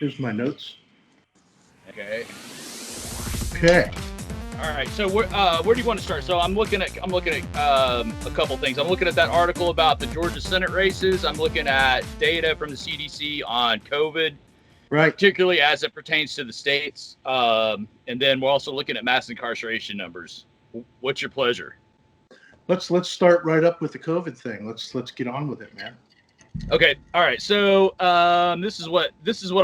Here's my notes. Okay. Okay. All right. So where do you want to start? So I'm looking at a couple things. I'm looking at that article about the Georgia Senate races. I'm looking at data from the CDC on COVID, Right. particularly as it pertains to the states. And then we're also looking at mass incarceration numbers. What's your pleasure? Let's start right up with the COVID thing. Let's get on with it, man. Okay. All right. So this is what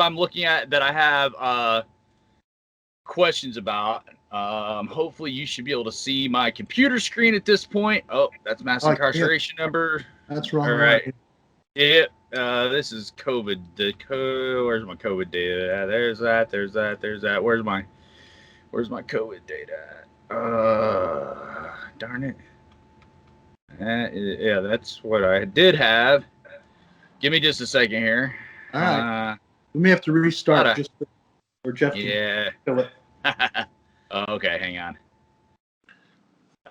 I'm looking at that I have questions about. Hopefully you should be able to see my computer screen at this point. Oh, that's mass incarceration number. That's wrong. All right. Yep. This is COVID. Where's my COVID data? There's that. Where's my COVID data? Darn it. Yeah, that's what I did have. Give me just a second here. All right. We may have to restart just for Jeff. Yeah. To fill it. Okay, hang on.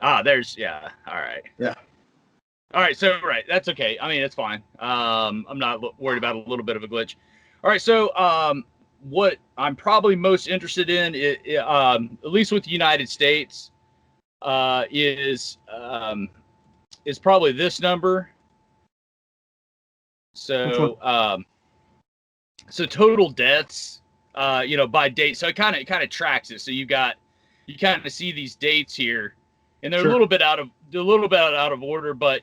All right. Yeah. All right, so that's okay. I mean, it's fine. I'm not worried about a little bit of a glitch. All right, so what I'm probably most interested in, at least with the United States, is probably this number. So so total deaths, by date. So it kind of tracks it. So you kind of see these dates here, and they're a little bit out of order. But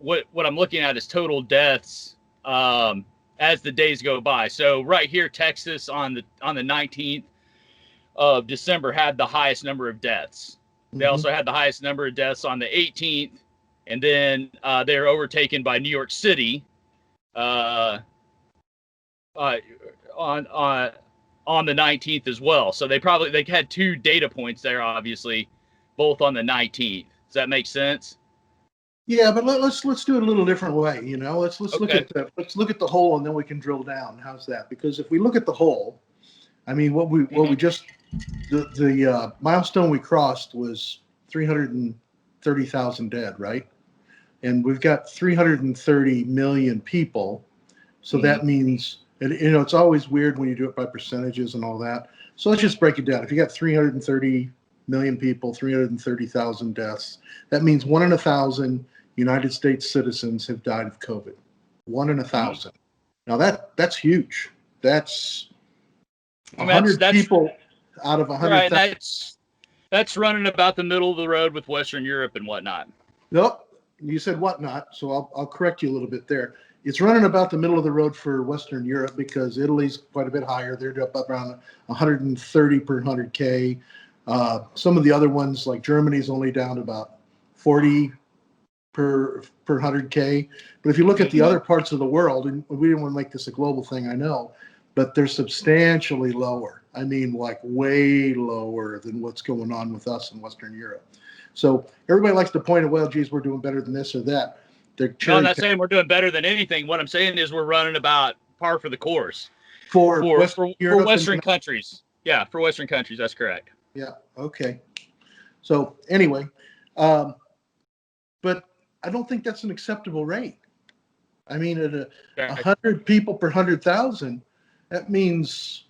what I'm looking at is total deaths as the days go by. So right here, Texas on the 19th of December had the highest number of deaths. They also had the highest number of deaths on the 18th, and then they were overtaken by New York City on the 19th as well. So they had two data points there, obviously, both on the 19th. Does that make sense? Yeah, but let's do it a little different way. Let's look at the whole, and then we can drill down. How's that? Because if we look at the whole, I mean, the milestone we crossed was 330,000 dead, right? And we've got 330 million people. So that means, it's always weird when you do it by percentages and all that. So let's just break it down. If you got 330 million people, 330,000 deaths, that means 1 in 1,000 United States citizens have died of COVID. 1 in 1,000. Now that's huge. That's 100 people out of 100,000. Right, that's running about the middle of the road with Western Europe and whatnot. Nope. You said whatnot, so I'll correct you a little bit there. It's running about the middle of the road for Western Europe because Italy's quite a bit higher. They're up around 130 per 100K. Some of the other ones, like Germany's only down to about 40 per 100K. But if you look at the other parts of the world, and we didn't want to make this a global thing, I know, but they're substantially lower. I mean, like way lower than what's going on with us in Western Europe. So everybody likes to point at, well, geez, we're doing better than this or that. No, I'm not saying we're doing better than anything. What I'm saying is we're running about par for the course for Western countries. Yeah, for Western countries, that's correct. Yeah. Okay. So anyway, but I don't think that's an acceptable rate. I mean, at 100 people per 100,000, that means,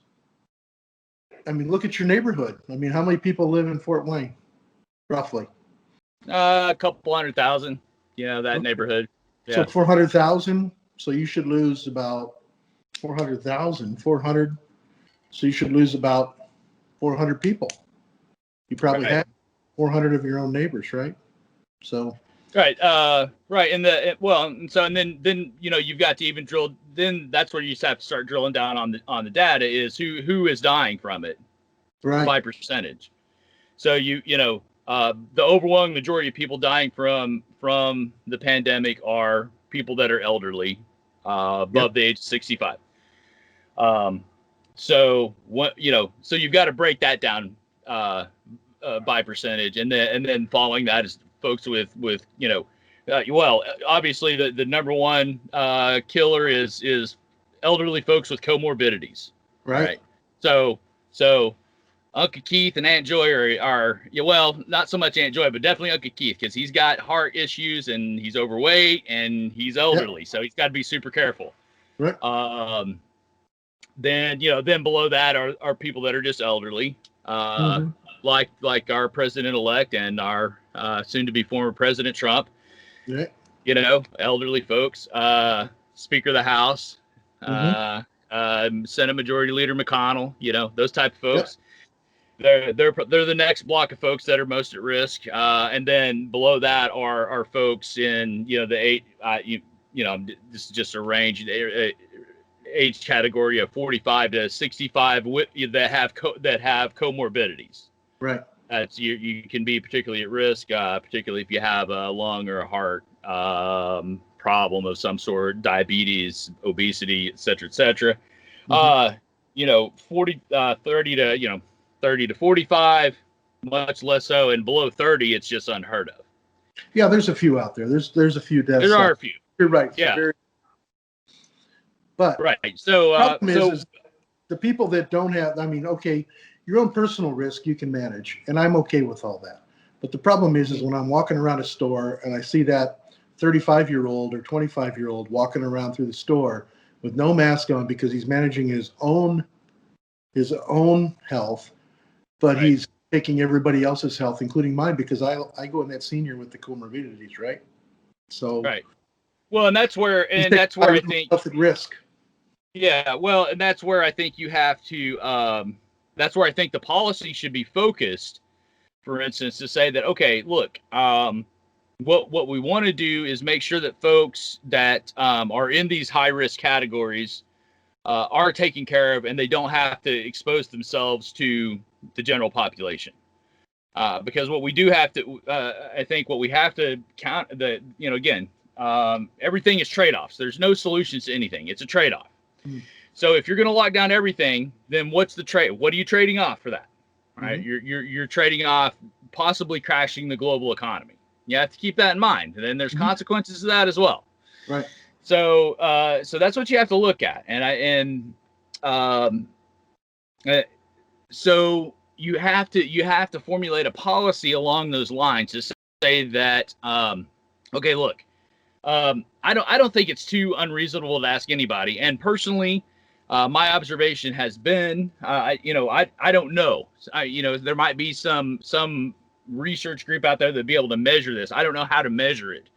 look at your neighborhood. I mean, how many people live in Fort Wayne, roughly? A couple 100,000. That neighborhood. Yeah. So 400,000. So you should lose about 400,000. So you should lose about 400 people. You probably have 400 of your own neighbors, right? So. Right. And then you've got to even drill. Then that's where you have to start drilling down on the data is who is dying from it, right? By percentage. So the overwhelming majority of people dying from the pandemic are people that are elderly, above the age of 65. So you've got to break that down by percentage, and then following that is folks with obviously the number one killer is elderly folks with comorbidities, right? So Uncle Keith and Aunt Joy are not so much Aunt Joy, but definitely Uncle Keith, because he's got heart issues and he's overweight and he's elderly, so he's got to be super careful. Right. Then, then below that are people that are just elderly, like our president-elect and our soon-to-be former President Trump. Yeah. Elderly folks, Speaker of the House, Senate Majority Leader McConnell, those type of folks. Yep. They're the next block of folks that are most at risk, and then below that are folks in the eight. This is just a range. Age category of 45 to 65 that have comorbidities. Right. That's you can be particularly at risk, particularly if you have a lung or a heart problem of some sort, diabetes, obesity, et cetera, et cetera. 30 to 45, much less so, and below 30, it's just unheard of. Yeah, there's a few out there. There's a few deaths. There are a few. You're right. Yeah. But right. So, problem is the people that don't have, okay, your own personal risk you can manage, and I'm okay with all that. But the problem is when I'm walking around a store and I see that 35-year-old or 25-year-old walking around through the store with no mask on because he's managing his own health, but right. He's taking everybody else's health, including mine, because I go in that senior with the comorbidities, right? So right. Well, and that's where I think health at risk. Yeah, well, and that's where I think you have to. That's where I think the policy should be focused. For instance, to say that, okay, look, what we want to do is make sure that folks that are in these high risk categories are taken care of, and they don't have to expose themselves to the general population. Because what we do have to, I think, what we have to count that, again, everything is trade-offs. There's no solutions to anything. It's a trade-off. So if you're going to lock down everything, then what's the trade? What are you trading off for that? Right? You're trading off possibly crashing the global economy. You have to keep that in mind. And then there's consequences to that as well. Right. So that's what you have to look at. So you have to formulate a policy along those lines to say that, okay, look, I don't think it's too unreasonable to ask anybody. And personally, my observation has been, I don't know. There might be some research group out there that'd be able to measure this. I don't know how to measure it,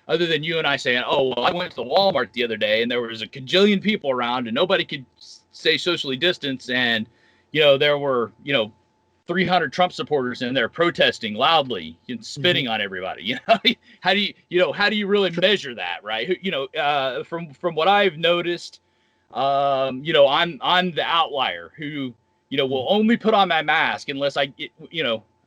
other than you and I saying, oh, well, I went to the Walmart the other day and there was a cajillion people around and nobody could stay socially distanced, and there were 300 Trump supporters in there protesting loudly and spitting on everybody. How do you really measure that, right? From what I've noticed, I'm the outlier who will only put on my mask unless I get,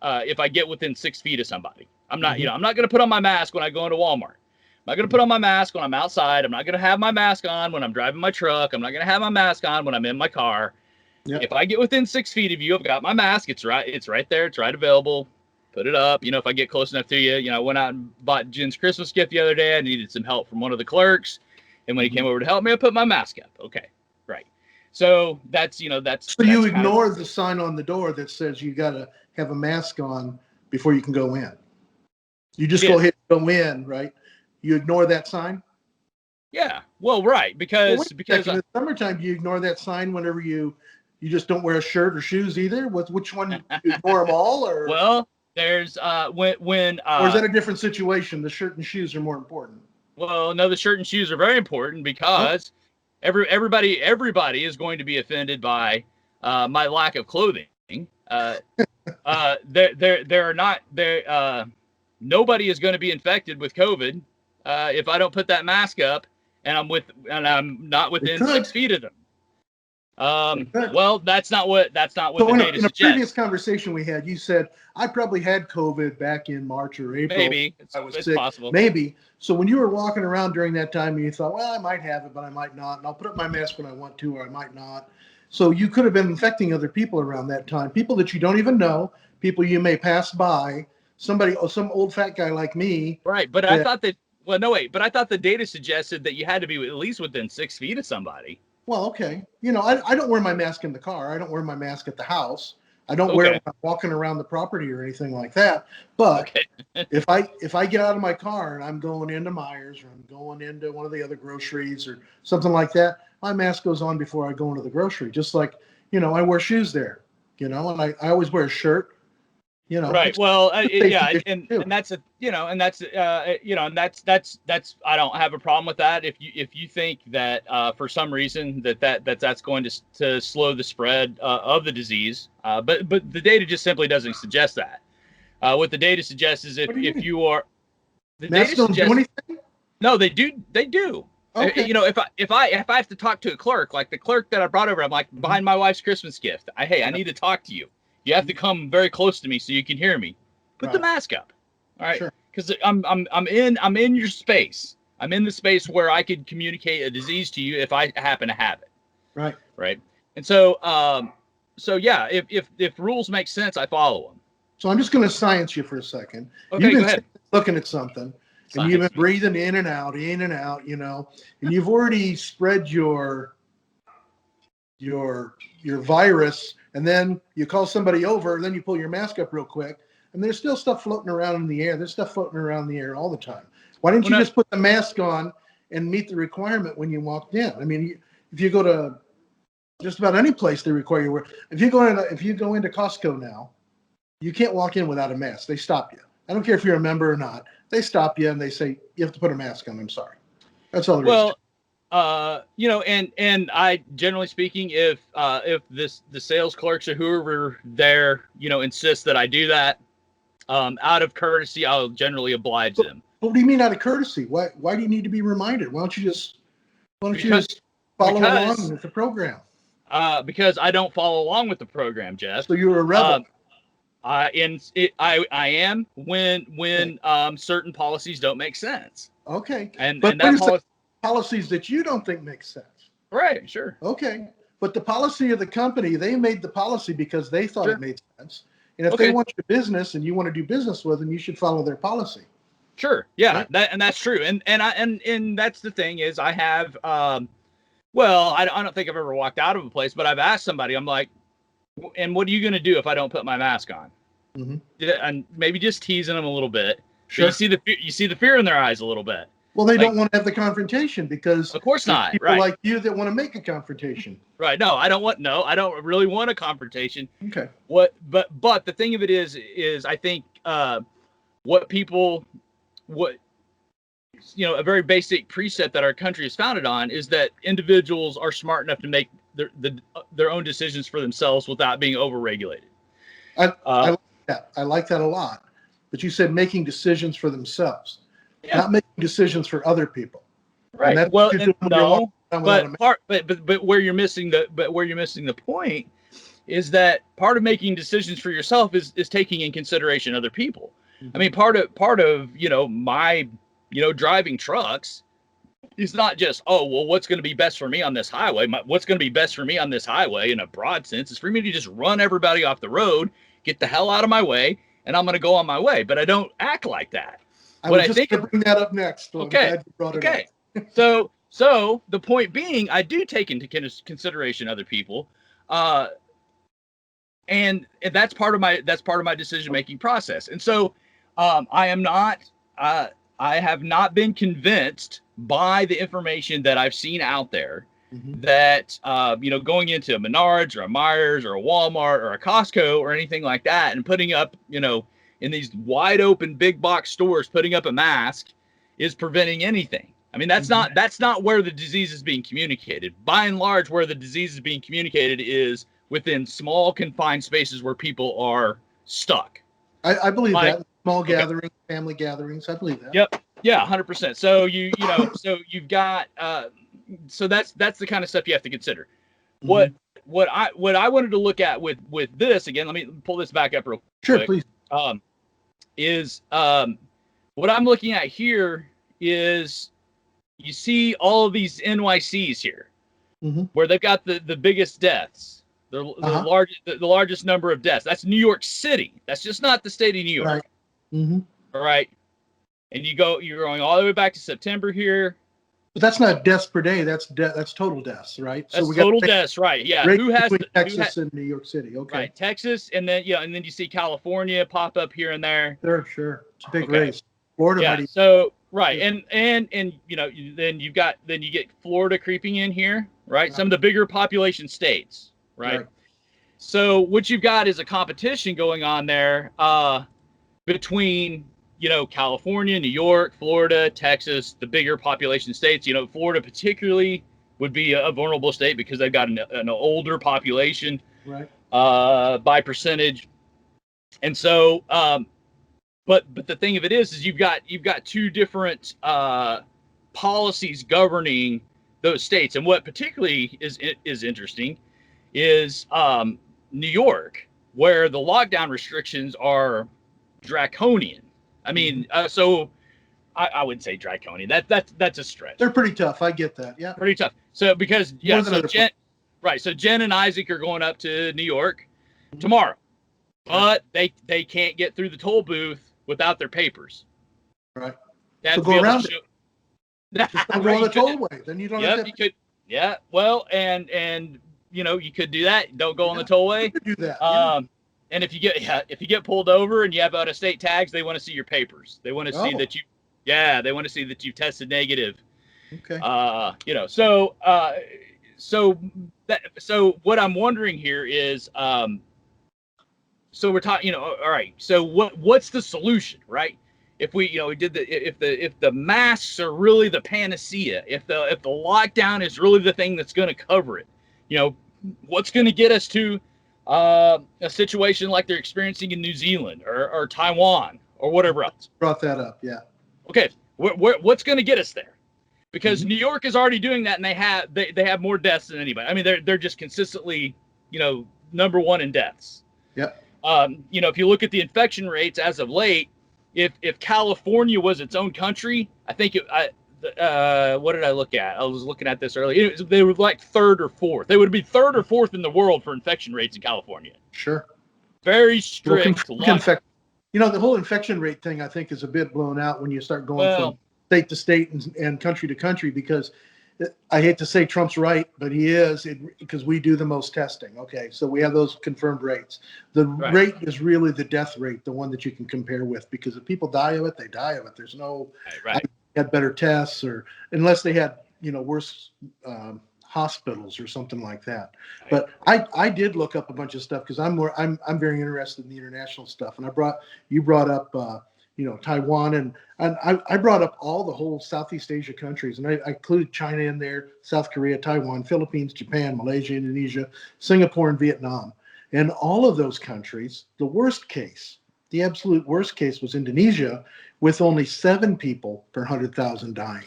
if I get within 6 feet of somebody. I'm not I'm not going to put on my mask when I go into Walmart. I'm not going to put on my mask when I'm outside. I'm not going to have my mask on when I'm driving my truck. I'm not going to have my mask on when I'm in my car. Yep. If I get within 6 feet of you, I've got my mask. It's right there. It's right available. Put it up. If I get close enough to you, I went out and bought Jen's Christmas gift the other day. I needed some help from one of the clerks. And when he came over to help me, I put my mask up. Okay. Right. So that's. So you ignore the sign on the door that says you got to have a mask on before you can go in. You just go ahead and go in, right? You ignore that sign? Yeah. Well, right. Because in the summertime, do you ignore that sign whenever you just don't wear a shirt or shoes either? Which one? You ignore them all, or? Well, there's when or is that a different situation? The shirt and shoes are more important. Well, no, the shirt and shoes are very important because everybody is going to be offended by my lack of clothing. Nobody is going to be infected with COVID if I don't put that mask up and I'm not within 6 feet of them. Well, that's not what the data suggests. In a previous conversation we had, you said I probably had COVID back in March or April. Maybe I was it's sick. Possible. Maybe. So when you were walking around during that time and you thought, well, I might have it, but I might not, and I'll put up my mask when I want to, or I might not. So you could have been infecting other people around that time, people that you don't even know, people you may pass by, some old fat guy like me. Right, but I thought that. Well, no, wait, but I thought the data suggested that you had to be at least within 6 feet of somebody. Well, okay. I don't wear my mask in the car. I don't wear my mask at the house. I don't wear it Okay. when I'm walking around the property or anything like that. But Okay. if I get out of my car and I'm going into Myers or I'm going into one of the other groceries or something like that, my mask goes on before I go into the grocery. Just like, I wear shoes there, and I always wear a shirt, Right. it's Well, a safety yeah, issue too. and that's a and that's and that's I don't have a problem with that. If you think that for some reason that's going to slow the spread of the disease, but the data just simply doesn't suggest that. What the data suggests is What do you if mean? you are the data Masks don't do suggests anything? no, they do. Okay. If I have to talk to a clerk, like the clerk that I brought over, I'm like Mhm. buying my wife's Christmas gift. I Right. need to talk to you. You have to come very close to me so you can hear me. Put the Right. mask up, all right? Sure. Because I'm in your space. I'm in the space where I could communicate a disease to you if I happen to have it, Right. right? And so yeah, if rules make sense, I follow them. So I'm just going to science you for a second. You've Okay, go been ahead. looking at something, and you've been Science me. breathing in and out, and you've already spread your virus, and then you call somebody over, and then you pull your mask up real quick, and there's still stuff floating around in the air. There's stuff floating around in the air all the time. Why didn't Well, you no, just put the mask on and meet the requirement when you walked in? I mean, if you go to just about any place, they require you wear. If you go into Costco now, you can't walk in without a mask. They stop you. I don't care if you're a member or not. They stop you and they say you have to put a mask on. I'm sorry. That's all there is to well, and I generally speaking, if the sales clerks or whoever there, insist that I do that, out of courtesy, I'll generally oblige it. them But what do you mean out of courtesy? Why do you need to be reminded? Why don't you because just follow along because with the program? because I don't follow along with the program, Jeff. So you're a rebel. Um, I am Okay. when certain policies don't make sense, Okay. and But and wait that a second. policy, Policies that you don't think make sense. right? Sure, Okay. But the policy of the company, they made the policy because they thought it sure, made sense. And if they okay. want your business and you want to do business with them, you should follow their policy. Sure. Yeah, Right? that's true. And that's the thing is I have well, I don't think I've ever walked out of a place, but I've asked somebody, I'm like, and what are you going to do if I don't put my mask on? Mm-hmm. Yeah, and maybe just teasing them a little bit. But Sure. you see the fear in their eyes a little bit. Well, they Like, don't want to have the confrontation because of course there's not. people Right. like you that want to make a confrontation. Right. No, I don't really want a confrontation. Okay. But the thing of it is I think what people what a very basic precept that our country is founded on is that individuals are smart enough to make their own decisions for themselves without being overregulated. I Uh, like that. I like that a lot. But you said making decisions for themselves, yeah, not making decisions for other people. And right. that's what Well, you're and doing when you're walking no, around without a mask. but where you're missing the point is that part of making decisions for yourself is taking in consideration other people. I mean, part of my driving trucks is not just, oh, well, what's going to be best for me on this highway? What's going to be best for me on this highway in a broad sense is for me to just run everybody off the road, get the hell out of my way, and I'm going to go on my way. But I don't act like that. I What was I just think going of, to bring that up next. So I'm okay, glad you brought it up. okay. So the point being, I do take into consideration other people, uh, and that's part of my decision making process. And so I am not. I have not been convinced by the information that I've seen out there Mhm. that going into a Menards or a Myers or a Walmart or a Costco or anything like that and putting up in these wide open big box stores putting up a mask is preventing anything. I mean Mhm. that's not where the disease is being communicated. By and large, where the disease is being communicated is within small confined spaces where people are stuck. I believe Like, that. Small okay, gatherings, family gatherings. I believe that. yep, yeah, 100%. So so you've got so that's the kind of stuff you have to consider. What Mhm. what I wanted to look at with this again, let me pull this back up real Sure, quick. please. Um, is what I'm looking at here is you see all of these NYCs here Mhm. where they've got the biggest deaths, Uh-huh. the largest number of deaths. That's New York City. That's just not the state of New Right. York. Mhm. All right. And you're going all the way back to September here. But that's not deaths per day. That's total deaths, right? So That's we got total deaths, right? Yeah. right Who has between the, Texas and New York City. Okay. right? Texas, and then and then you see California pop up here and there. Sure. It's a big Okay. race. Florida Yeah. might even, So right, and then you get Florida creeping in here, right? Some of the bigger population states, right? So what you've got is a competition going on there between California, New York, Florida, Texas, the bigger population states. Florida particularly would be a vulnerable state because they've got an older population, right. by percentage, and so but the thing of it is you've got two different policies governing those states, and what particularly is interesting is New York, where the lockdown restrictions are draconian. I mean, so I wouldn't say draconian. That's a stretch. They're pretty tough. I get that. Yeah. Pretty tough. So because More than other so Jen and Isaac are going up to New York tomorrow, but they can't get through the toll booth without their papers. Right. They have So to be go able around to it. Just don't go on the tollway. Then you don't have to. You could. Yeah. Well, and you could do that. Don't go on the tollway. You could do that. And if you get pulled over and you have out of state tags, they want to see your papers. They want to see that they want to see that you tested negative. Okay. So what I'm wondering here is, so we're talking, all right. So what's the solution, right? If we, if the masks are really the panacea, if the lockdown is really the thing that's going to cover it, what's going to get us to a situation like they're experiencing in New Zealand or Taiwan or whatever else? Brought that up, yeah. Okay, what's going to get us there? Because New York is already doing that, and they have more deaths than anybody. I mean, they're just consistently, number one in deaths. Yep. If you look at the infection rates as of late, if California was its own country, I think what did I look at? I was looking at this earlier. They were like third or fourth. They would be third or fourth in the world for infection rates in California. Sure. Very strict. The whole infection rate thing, I think, is a bit blown out when you start going from state to state and country to country, because I hate to say Trump's right, but he is, because we do the most testing. Okay, so we have those confirmed rates. The rate is really the death rate, the one that you can compare with, because if people die of it, they die of it. There's no had better tests, or unless they had worse hospitals or something like that. Right. But I did look up a bunch of stuff because I'm very interested in the international stuff, and you brought up Taiwan, and I brought up all the whole Southeast Asia countries, and I included China in there, South Korea, Taiwan, Philippines, Japan, Malaysia, Indonesia, Singapore, and Vietnam. And all of those countries, the absolute worst case was Indonesia, with only 7 people per 100,000 dying.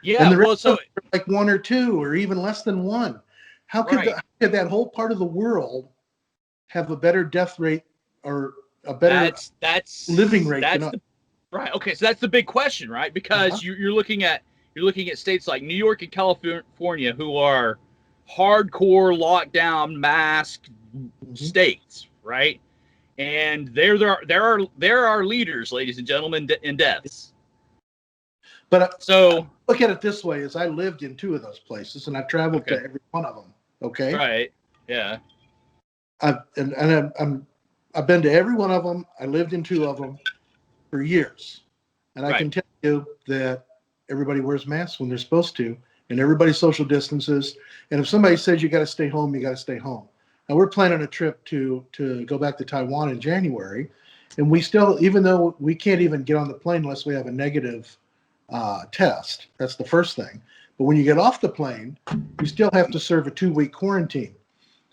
Yeah, and the rest of like 1 or 2, or even less than 1. How could that whole part of the world have a better death rate or a better living rate? Right. Okay. So that's the big question, right? Because you're looking at states like New York and California, who are hardcore lockdown mask states, right? And there are leaders, ladies and gentlemen, in deaths. But so look at it this way: is I lived in 2 of those places, and I've traveled to every one of them. Okay. Right. Yeah. I've been to every one of them. I lived in 2 of them for years, and I can tell you that everybody wears masks when they're supposed to, and everybody social distances. And if somebody says you got to stay home, you got to stay home. Now we're planning a trip to go back to Taiwan in January, and we still, even though we can't even get on the plane unless we have a negative test. That's the first thing. But when you get off the plane, you still have to serve a 2-week quarantine.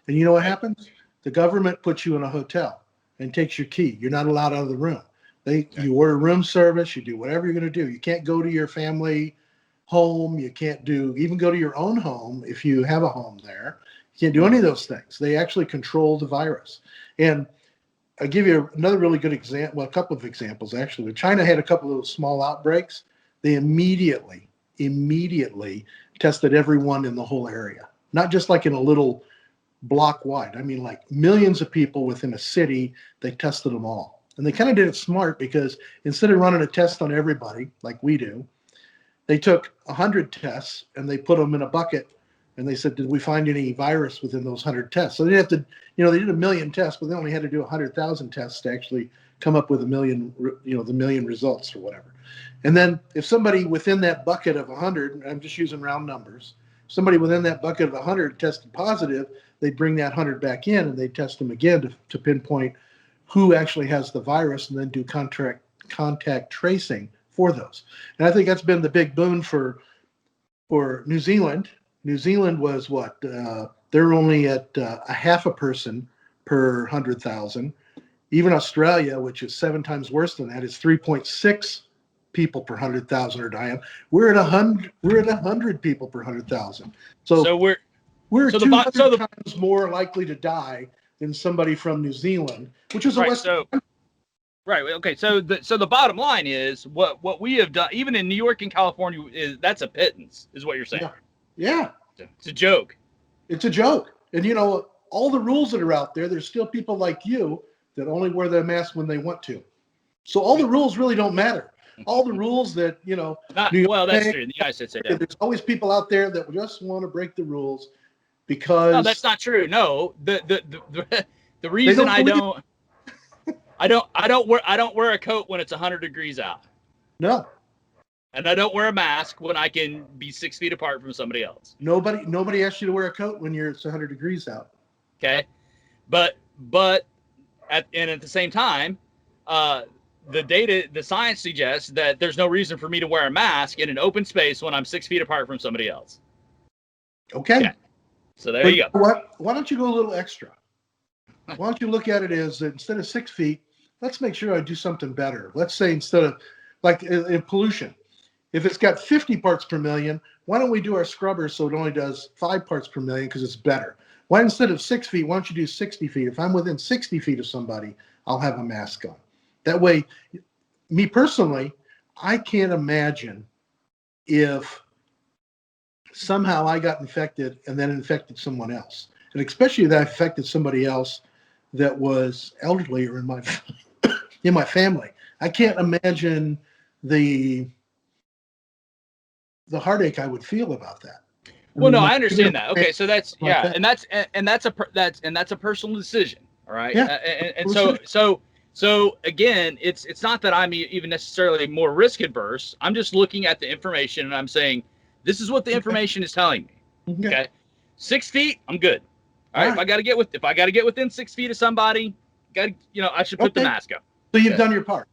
And you know what happens? The government puts you in a hotel and takes your key. You're not allowed out of the room. You order room service. You do whatever you're going to do. You can't go to your family home. You can't even go to your own home if you have a home there. You can't do any of those things. They actually control the virus. And I'll give you another really good example. Well, a couple of examples, actually. When China had a couple of those small outbreaks, they immediately tested everyone in the whole area. Not just like in a little block wide. I mean, like millions of people within a city, they tested them all. And they kind of did it smart, because instead of running a test on everybody like we do, They took 100 tests and they put them in a bucket, and they said, did we find any virus within those 100 tests? So they didn't have to, they did 1 million tests, but they only had to do 100,000 tests to actually come up with the million results or whatever. And then if somebody within that bucket of 100, I'm just using round numbers, somebody within that bucket of 100 tested positive, they'd bring that 100 back in and they'd test them again to pinpoint who actually has the virus, and then do contact tracing for those. And I think that's been the big boon for New Zealand. New Zealand was what? They're only at a half a person per 100,000. Even Australia, which is 7 times worse than that, is 3.6 people per 100,000 are dying. We're at 100. We're at 100 people per 100,000. So we're 200 times more likely to die than somebody from New Zealand, which is a Western. Right. Okay. So the bottom line is what we have done, even in New York and California, is that's a pittance, is what you're saying. Yeah. It's a joke. It's a joke. And all the rules that are out there, there's still people like you that only wear their mask when they want to. So all the rules really don't matter. All the rules that, that's true. In the United States, there's always people out there that just want to break the rules because. No, that's not true. No, the reason I don't wear a coat when it's 100 degrees out. No. And I don't wear a mask when I can be 6 feet apart from somebody else. Nobody asks you to wear a coat when it's 100 degrees out. Okay, but at the same time, the science suggests that there's no reason for me to wear a mask in an open space when I'm 6 feet apart from somebody else. Okay. Yeah. So there you go. What? Why don't you go a little extra? Why don't you look at it as instead of 6 feet, let's make sure I do something better. Let's say instead of like in pollution, if it's got 50 parts per million, why don't we do our scrubber so it only does 5 parts per million because it's better? Why instead of 6 feet, why don't you do 60 feet? If I'm within 60 feet of somebody, I'll have a mask on. That way, me personally, I can't imagine if somehow I got infected and then infected someone else. And especially that I infected somebody else that was elderly or in my family. I can't imagine the heartache I would feel about that. I understand that. Okay, so that's and that's a personal decision. All right. Yeah. So again, it's not that I'm even necessarily more risk adverse. I'm just looking at the information and I'm saying, this is what the information is telling me. Okay. 6 feet, I'm good. All right. If I got to get within 6 feet of somebody, I should put the mask on. So you've done your part.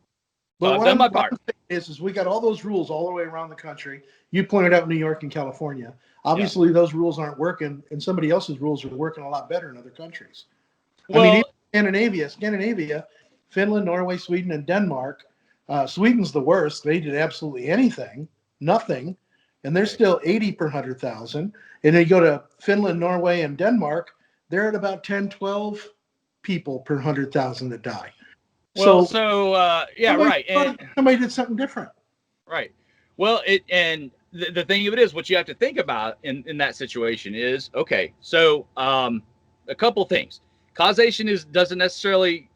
But I've done my part. Is we got all those rules all the way around the country. You pointed out New York and California. Obviously, those rules aren't working, and somebody else's rules are working a lot better in other countries. Even Scandinavia, Finland, Norway, Sweden, and Denmark. Sweden's the worst. They did absolutely nothing, and they're still 80 per 100,000. And then you go to Finland, Norway, and Denmark, they're at about 10, 12 people per 100,000 that die. Right. And somebody did something different. Right. Well, the thing of it is, what you have to think about in that situation is, okay, so a couple things. Causation doesn't necessarily,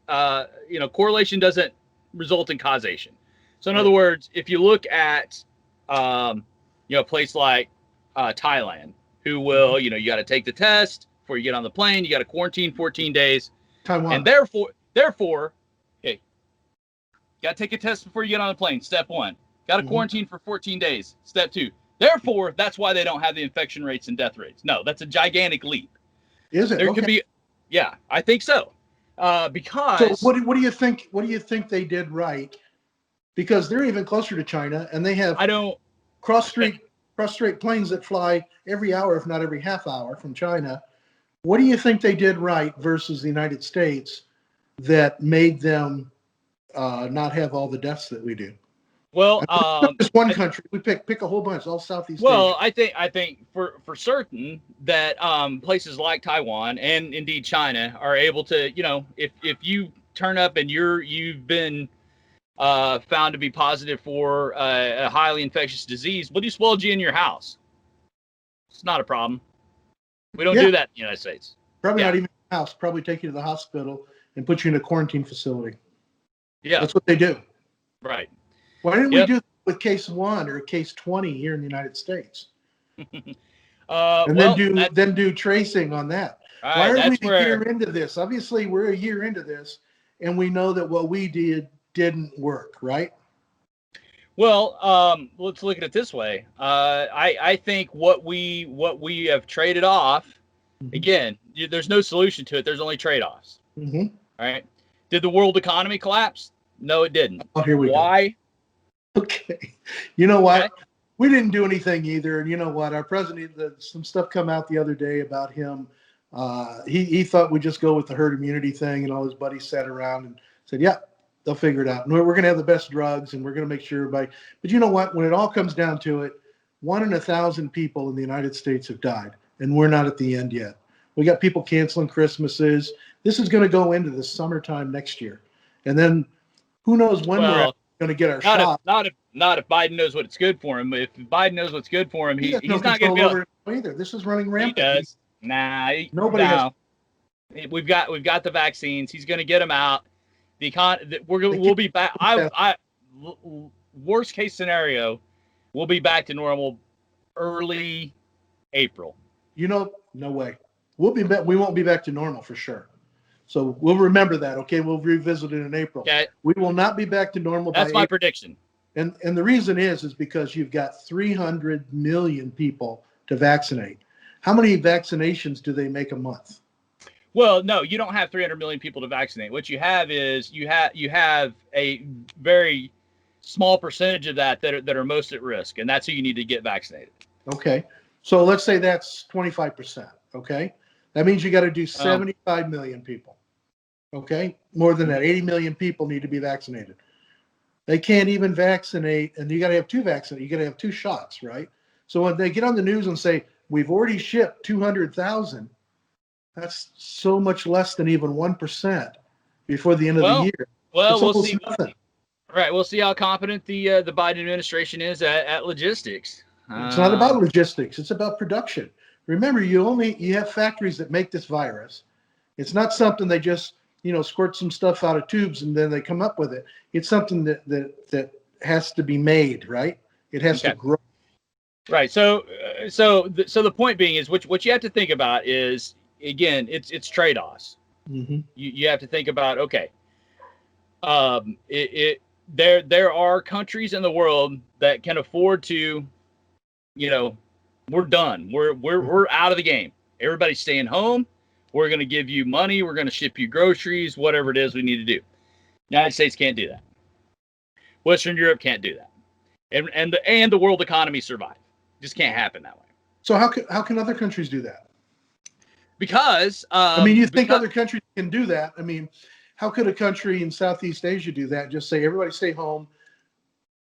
correlation doesn't result in causation. So in other words, if you look at, a place like Thailand, who will, you got to take the test before you get on the plane, you got to quarantine 14 days. Taiwan. And therefore, hey, got to take a test before you get on the plane. Step 1. Got to quarantine for 14 days. Step 2. Therefore, that's why they don't have the infection rates and death rates. No, that's a gigantic leap. Is it? There could be, yeah, I think so. Because so what do you think? What do you think they did right? Because they're even closer to China, and they have cross-strait planes that fly every hour, if not every half hour, from China. What do you think they did right versus the United States that made them not have all the deaths that we do? Well, just one country. We pick a whole bunch, all Southeast Asia. I think for certain that places like Taiwan and indeed China are able to, if you turn up and you've been found to be positive for a highly infectious disease, we'll just weld you in your house. It's not a problem. We don't do that in the United States. Probably not even a house. Probably take you to the hospital and put you in a quarantine facility. Yeah, that's what they do. Right. Why didn't we do? with case 1 or case 20 here in the United States? And well, then do tracing on that. all Why right, are we that's a year where. into this? Obviously, we're a year into this, and we know that what we did didn't work, right? Well, let's look at it this way. I think what we have traded off. Mhm. Again, there's no solution to it. There's only trade-offs. Mm-hmm. All right. Did the world economy collapse? No, it didn't. Oh, here we go. Why? Okay. You know what? Okay. We didn't do anything either. And you know what? Our president, some stuff come out the other day about him. He thought we'd just go with the herd immunity thing, and all his buddies sat around and said, yeah, they'll figure it out. And we're going to have the best drugs, and we're going to make sure everybody. But you know what? When it all comes down to it, 1 in 1,000 people in the United States have died, and we're not at the end yet. We got people canceling Christmases. This is going to go into the summertime next year. And then who knows when we're Well, going to get our not shot. not if Biden knows what's good for him. If Biden knows what's good for him, He has no he's not going to control be over it either. This is running He rampant. does. Nah, Nobody has. We've got the vaccines. He's going to get them out. They We'll be back. Worst case scenario, we'll be back to normal early April. You know, no way. We won't be back to normal for sure. So we'll remember that. Okay, we'll revisit it in April. Okay, We will not be back to normal. that's by my April. prediction. And the reason is because you've got 300 million people to vaccinate. How many vaccinations do they make a month? Well, no, you don't have 300 million people to vaccinate. What you have is you have a very small percentage of that are most at risk, and that's who you need to get vaccinated. Okay, so let's say that's 25%. Okay, that means you got to do 75 million people. Okay, more than that, 80 million people need to be vaccinated. They can't even vaccinate, and you got to have 2 vaccinations. You got to have 2 shots, right? So when they get on the news and say we've already shipped 200,000, that's so much less than even 1% before the end of the year. Well, It's we'll almost see. nothing. Right, we'll see how competent the Biden administration is at logistics. It's not about logistics. It's about production. Remember, you have factories that make this virus. It's not something they just squirt some stuff out of tubes and then they come up with it. It's something that has to be made, right? It has to grow. Right. So the point being is what you have to think about is, again, it's trade-offs. Mm-hmm. You have to think about, okay, there are countries in the world that can afford to, we're done. We're out of the game. Everybody's staying home. We're going to give you money. We're going to ship you groceries, whatever it is we need to do. United States can't do that. Western Europe can't do that. And the world economy survive. Just can't happen that way. So how can other countries do that? Because you think other countries can do that? I mean, how could a country in Southeast Asia do that? Just say, everybody stay home.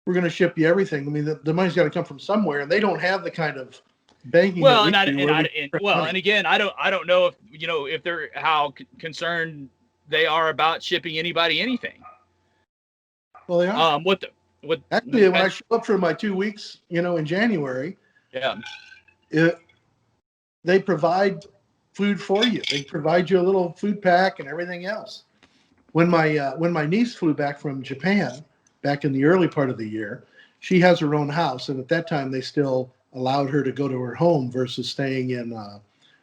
We're going to ship you everything. I mean, the money's got to come from somewhere, and they don't have the kind of banking. Well, and again, I don't know if they're how concerned they are about shipping anybody anything. Well, they are. Actually, when I show up for my 2 weeks, in January, they provide food for you. They provide you a little food pack and everything else. When my niece flew back from Japan back in the early part of the year, she has her own house, and at that time they still allowed her to go to her home versus staying in a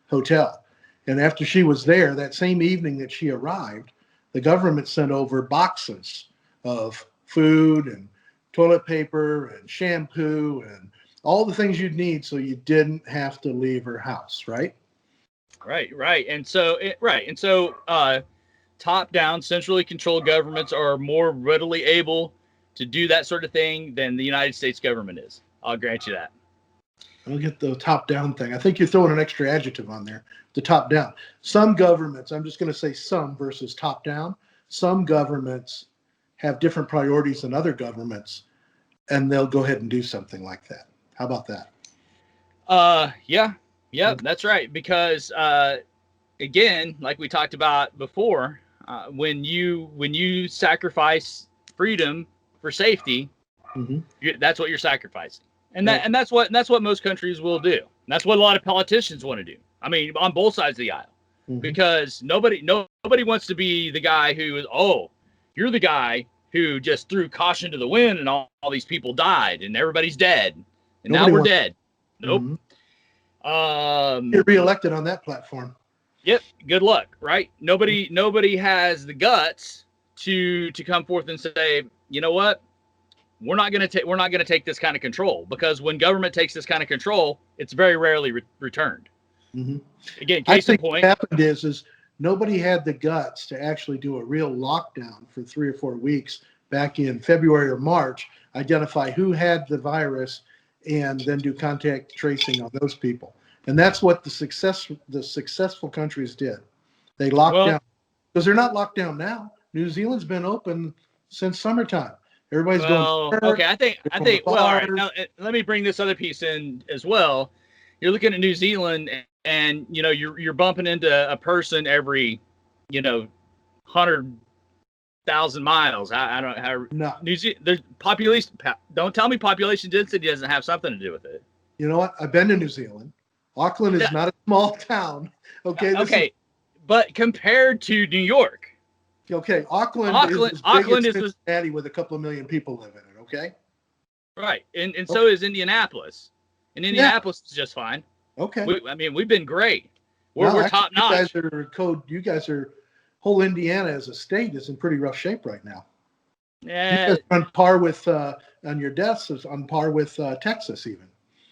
hotel. And after she was there, that same evening that she arrived, the government sent over boxes of food and toilet paper and shampoo and all the things you'd need, so you didn't have to leave her house, right? Right. And so top-down, centrally controlled governments are more readily able to do that sort of thing than the United States government is. I'll grant you that. I'll get the top-down thing. I think you're throwing an extra adjective on there, the top-down. Some governments, I'm just going to say some versus top-down, some governments have different priorities than other governments, and they'll go ahead and do something like that. How about that? Yeah, that's right. Because again, like we talked about before, when you sacrifice freedom for safety, that's what you're sacrificing, and that's what most countries will do. And that's what a lot of politicians want to do. I mean, on both sides of the aisle, because nobody wants to be the guy who is, you're the guy who just threw caution to the wind and all these people died and everybody's dead. And Nobody now we're wants- dead. Nope. Get reelected on that platform. Yep. Good luck, right? Nobody has the guts to come forth and say, you know what? We're not going to take this kind of control, because when government takes this kind of control, it's very rarely returned. Mm-hmm. Again, I case in think point. what happened is nobody had the guts to actually do a real lockdown for 3 or 4 weeks back in February or March, identify who had the virus, and then do contact tracing on those people. And that's what the successful countries did. They locked down, because they're not locked down now. New Zealand's been open since summertime. Everybody's going to okay. I think. Well, all right. Now let me bring this other piece in as well. You're looking at New Zealand, and you're bumping into a person every 100,000 miles. I don't know how. No. New Zealand, there's population. Don't tell me population density doesn't have something to do with it. You know what? I've been to New Zealand. Auckland is not a small town. Okay. But compared to New York. Okay, Auckland is Cincinnati with a couple of million people live in it. Okay. Right, and so is Indianapolis, and Indianapolis is just fine. Okay. We've been great. We're top notch. You guys are whole Indiana as a state is in pretty rough shape right now. Yeah. You guys are on par with on your deaths is on par with Texas even.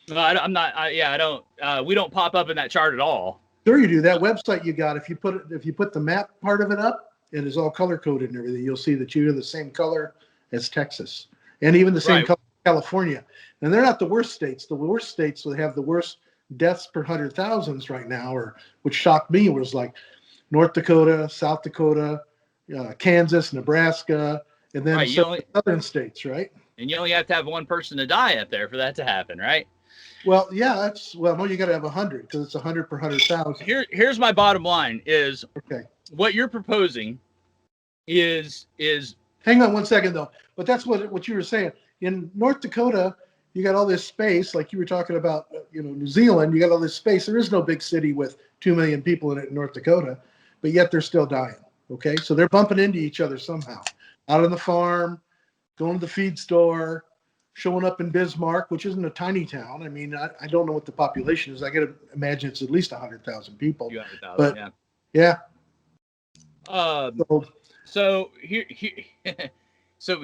No, I'm not. I don't. We don't pop up in that chart at all. Sure, you do. That website you got. If you put the map part of it up, it is all color coded and everything. You'll see that you're the same color as Texas, and even the same color as California. And they're not the worst states. The worst states that have the worst deaths per 100,000 right now, or which shocked me, was like North Dakota, South Dakota, Kansas, Nebraska, and then southern states, right? And you only have to have one person to die up there for that to happen, right? Well, yeah, no, you got to have 100 because it's 100 per 100,000. Here's my bottom line: is okay. What you're proposing is. Hang on one second though, but that's what you were saying. In North Dakota, you got all this space, like you were talking about. New Zealand, you got all this space. There is no big city with 2 million people in it in North Dakota, but yet they're still dying. Okay, so they're bumping into each other somehow, out on the farm, going to the feed store, showing up in Bismarck, which isn't a tiny town. I mean, I don't know what the population is. I got to imagine it's at least 100,000 people. 200,000, but yeah. So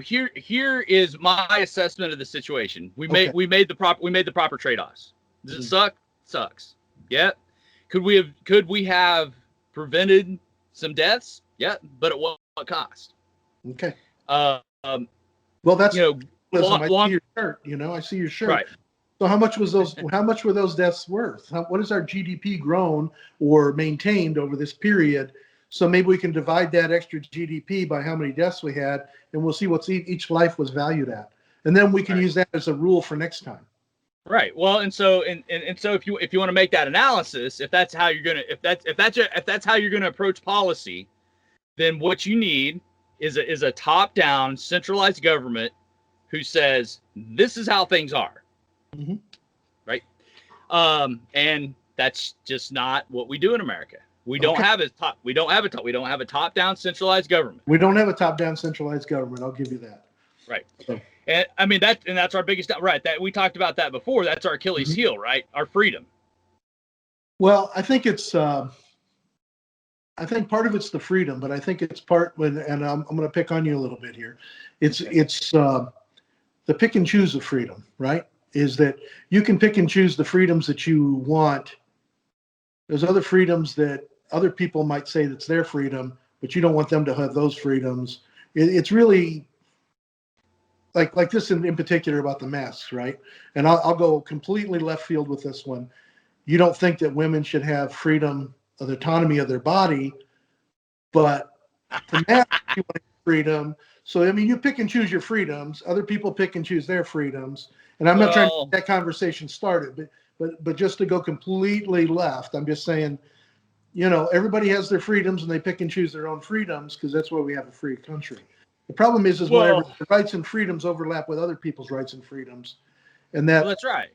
here is my assessment of the situation. We made the proper trade-offs. Does it suck? Sucks. Yeah. Could we have prevented some deaths? Yeah, but at what cost? Okay. Well, that's I see your shirt. I see your shirt. Right. So how much were those deaths worth? What has our GDP grown or maintained over this period? So maybe we can divide that extra GDP by how many deaths we had, and we'll see what each life was valued at, and then we can use that as a rule for next time. Right. Well, and so if you want to make that analysis, if that's how you're gonna approach policy, then what you need is a top-down centralized government who says this is how things are. Mm-hmm. Right. And that's just not what we do in America. We don't have a top-down centralized government. We don't have a top-down centralized government. I'll give you that. Right. So. And I mean that's our biggest right. That we talked about that before. That's our Achilles heel, right? Our freedom. Well, I think it's. I think part of it's the freedom, but I think it's and I'm going to pick on you a little bit here. It's the pick and choose of freedom, right? Is that you can pick and choose the freedoms that you want. There's other freedoms that other people might say that's their freedom, but you don't want them to have those freedoms. It's really like this in particular about the masks, right? And I'll go completely left field with this one. You don't think that women should have freedom of the autonomy of their body, but for masks, you want freedom. So, I mean, you pick and choose your freedoms. Other people pick and choose their freedoms. And I'm not trying to get that conversation started, but just to go completely left, I'm just saying, everybody has their freedoms and they pick and choose their own freedoms because that's why we have a free country. The problem is whenever the rights and freedoms overlap with other people's rights and freedoms, and that's right.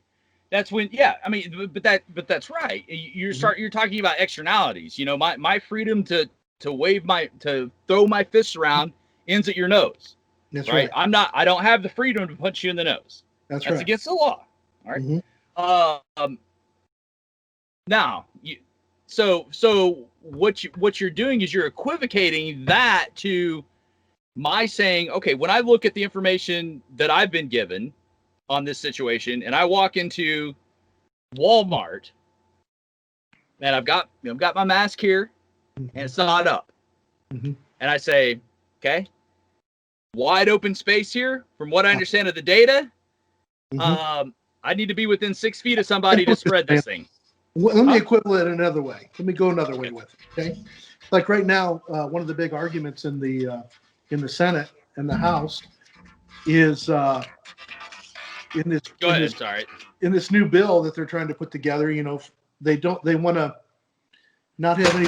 That's when, I mean, but that's right. You're talking about externalities. My freedom to throw my fists around ends at your nose. That's right? right. I don't have the freedom to punch you in the nose. That's That's right. against the law. All right. Mhm. Now, so what you're doing is you're equivocating that to my saying, okay, when I look at the information that I've been given on this situation, and I walk into Walmart, and I've got my mask here, and it's not up, Mhm. and I say, okay, wide open space here. From what I understand of the data, Mhm. I need to be within 6 feet of I somebody know to what you're spread saying. this thing. Well, let me Huh? equivalent it another way. Let me go another way Okay. with it. Okay, like right now, one of the big arguments in the Senate and the House is in this Go in ahead. this Sorry. in this new bill that they're trying to put together. You know, they want to not have any.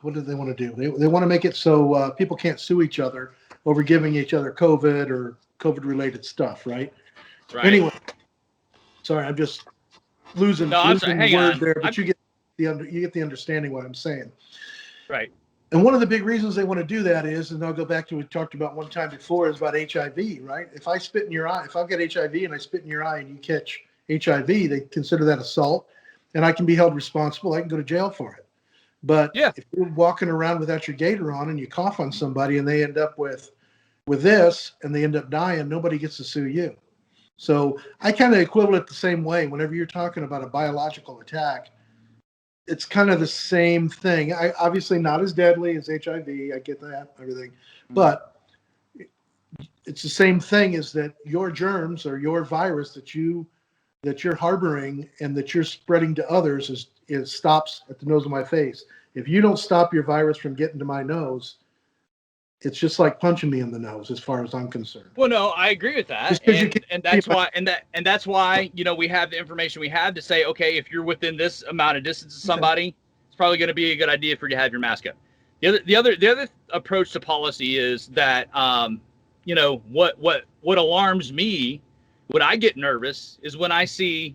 What do they want to do? They want to make it so people can't sue each other over giving each other COVID or COVID related stuff, right? Right. Anyway, sorry, I'm just losing No, I'm sorry. losing Hang word on. there, but I'm you get the understanding what I'm saying. right. And one of the big reasons they want to do that is, and I'll go back to what we talked about one time before, is about HIV, right? If I spit in your eye, if I've got HIV and I spit in your eye and you catch HIV, they consider that assault, and I can be held responsible. I can go to jail for it. But Yeah. if you're walking around without your gaiter on and you cough on somebody and they end up with this and they end up dying, nobody gets to sue you. So I kind of equivalent the same way. Whenever you're talking about a biological attack, it's kind of the same thing. I obviously not as deadly as HIV. I get that everything, Mhm. but it's the same thing. Is that your germs or your virus that you're harboring and that you're spreading to others is stops at the nose of my face. If you don't stop your virus from getting to my nose, it's just like punching me in the nose, as far as I'm concerned. Well, no, I agree with that, Just because you can't and see that's my why, that's why we have the information we have to say, okay, if you're within this amount of distance of okay. somebody, it's probably going to be a good idea for you to have your mask up. The other approach to policy is that, what alarms me, when I get nervous, is when I see,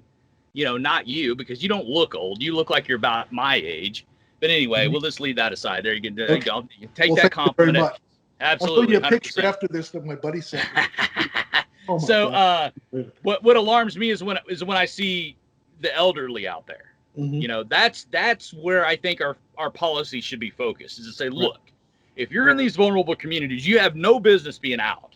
not you because you don't look old, you look like you're about my age. But anyway, Mhm. we'll just leave that aside. There you Okay. go. Take Well, that thank you very compliment. much. I'll show Absolutely, you a picture 100%. after this that my buddy sent me. Oh my So, God. what alarms me is when I see the elderly out there. Mm-hmm. That's where I think our policy should be focused, is to say, Right. look, if you're in these vulnerable communities, you have no business being out.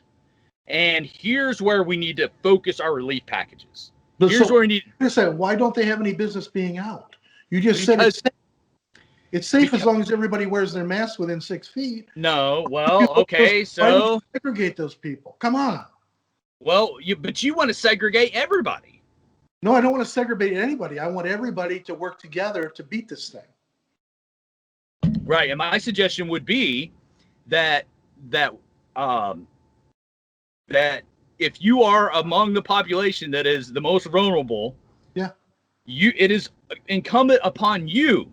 And here's where we need to focus our relief packages. But Here's so where we need, I said, why don't they have any business being out? You just said because it's safe as because long as everybody wears their mask within 6 feet. no, well, okay, Why would you so segregate those people? Come on. but you want to segregate everybody. No, I don't want to segregate anybody. I want everybody to work together to beat this thing. Right. And my suggestion would be that that um that if you are among the population that is the most vulnerable, Yeah. it is incumbent upon you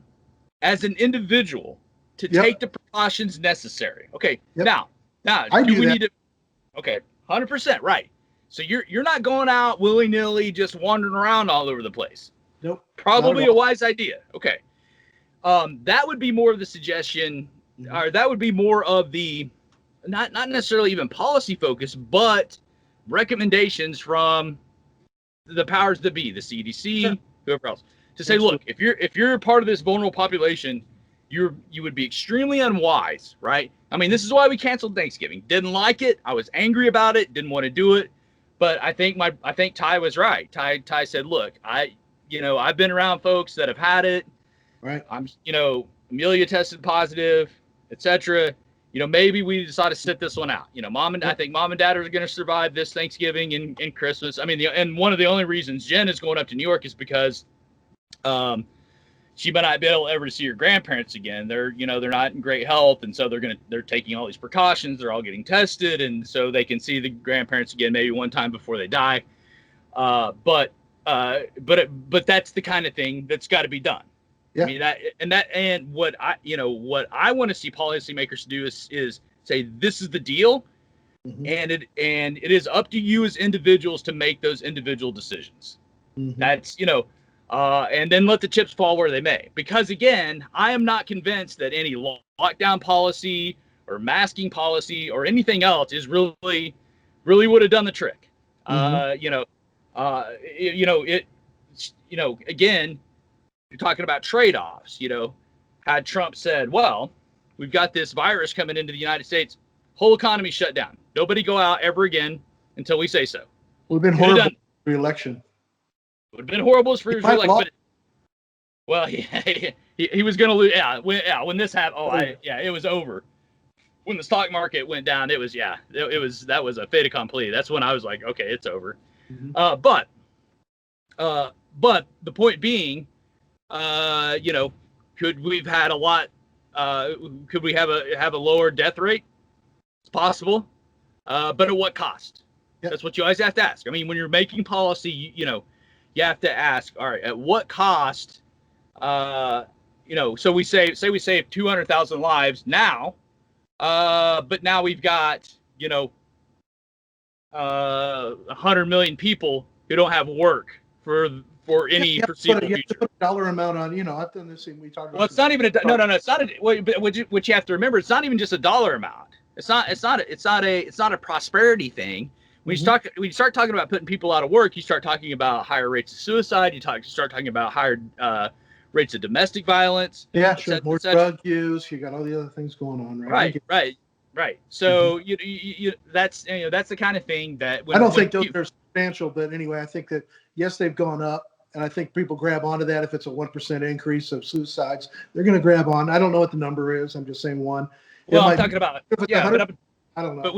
as an individual to take Yep. the precautions necessary. Okay. Yep. Now, I do do we that. need to? Okay, 100% right. So you're not going out willy nilly, just wandering around all over the place. Nope. Not at Probably a all. wise idea. Okay. That would be more of the suggestion, Mm-hmm. or that would be more of the not necessarily even policy focus, but recommendations from the powers that be, the Sure. CDC, whoever else, to say, look, Absolutely. if you're part of this vulnerable population, you would be extremely unwise, right? I mean, this is why we canceled Thanksgiving. Didn't like it. I was angry about it. Didn't want to do it. But I think Ty was right. Ty said, look, I've been around folks that have had it. Right. Amelia tested positive, etc. Maybe we decide to sit this one out. I Yep. think mom and dad are going to survive this Thanksgiving and Christmas. I mean, and one of the only reasons Jen is going up to New York is because, she might not be able ever to see her grandparents again. They're not in great health, and so they're taking all these precautions. They're all getting tested, and so they can see the grandparents again maybe one time before they die. But that's the kind of thing that's got to be done. I Yeah. mean and what I want to see policymakers do is say this is the deal, Mm-hmm. and it is up to you as individuals to make those individual decisions. Mm-hmm. That's and then let the chips fall where they may. Because again, I am not convinced that any lockdown policy or masking policy or anything else is really really would have done the trick. Mhm. Again, you're talking about trade-offs. Had Trump said, well, we've got this virus coming into the United States, whole economy shut down. Nobody go out ever again until we say so. We've been Could have horrible done. for the election. Would have been horrible for He his might have reelection, lost. but well, he was going to lose. When this happened, it was over. When the stock market went down, that was a fait accompli. That's when I was like, okay, it's over. Mhm. But the point being, could we've had a lot? Could we have a lower death rate? It's possible, but at what cost? Yep. That's what you always have to ask. I mean, when you're making policy, you have to ask, all right, at what cost? So we say we save 200,000 lives now, but now we've got 100 million people who don't have work for any foreseeable You have to future. put a dollar amount on. I've done this, and we talked about. Well, it's not even no. It's not what you have to remember. It's not even just a dollar amount. It's not a prosperity thing. When you start talking about putting people out of work, you start talking about higher rates of suicide. You start talking about higher rates of domestic violence. Yeah, sure. More drug use. You got all the other things going on, right? Right. So that's that's the kind of thing that I don't think those are substantial, but anyway, I think that yes, they've gone up, and I think people grab onto that. If it's a 1% increase of suicides, they're going to grab on. I don't know what the number is. I'm just saying one. Well, I'm talking about I don't know. But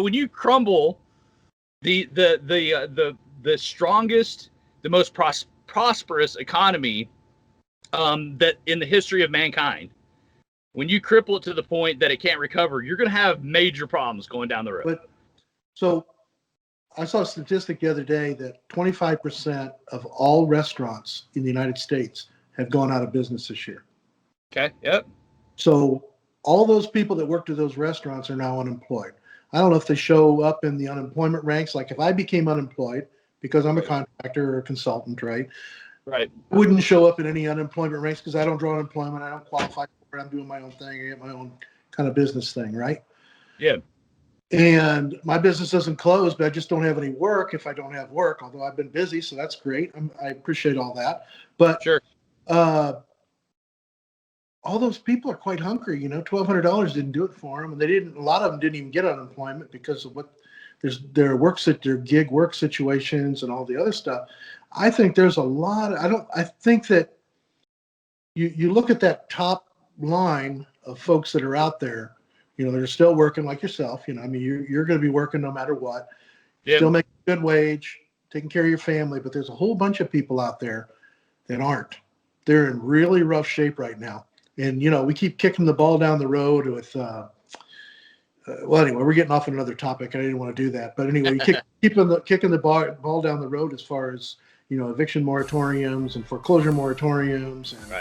when you crumble the strongest, the most prosperous economy that in the history of mankind, when you cripple it to the point that it can't recover, you're going to have major problems going down the road. So I saw a statistic the other day that 25% of all restaurants in the United States have gone out of business this year. Okay. Yep. So all those people that worked at those restaurants are now unemployed. I don't know if they show up in the unemployment ranks. Like if I became unemployed because I'm a contractor or a consultant, right? Right. I wouldn't show up in any unemployment ranks because I don't draw unemployment. I don't qualify for it. I'm doing my own thing. I get my own kind of business thing, right? Yeah. And my business doesn't close, but I just don't have any work if I don't have work, although I've been busy, so that's great. I appreciate all that. But sure. All those people are quite hungry. $1,200 didn't do it for them, and a lot of them didn't even get unemployment because of their gig work situations and all the other stuff. I think there's a lot. I think that you look at that top line of folks that are out there, that are still working like yourself. I mean, you're going to be working no matter what, still making a good wage, taking care of your family. But there's a whole bunch of people out there that aren't. They're in really rough shape right now. And, we keep kicking the ball down the road with, well, anyway, we're getting off on another topic. I didn't want to do that. But anyway, kicking the ball down the road as far as, eviction moratoriums and foreclosure moratoriums and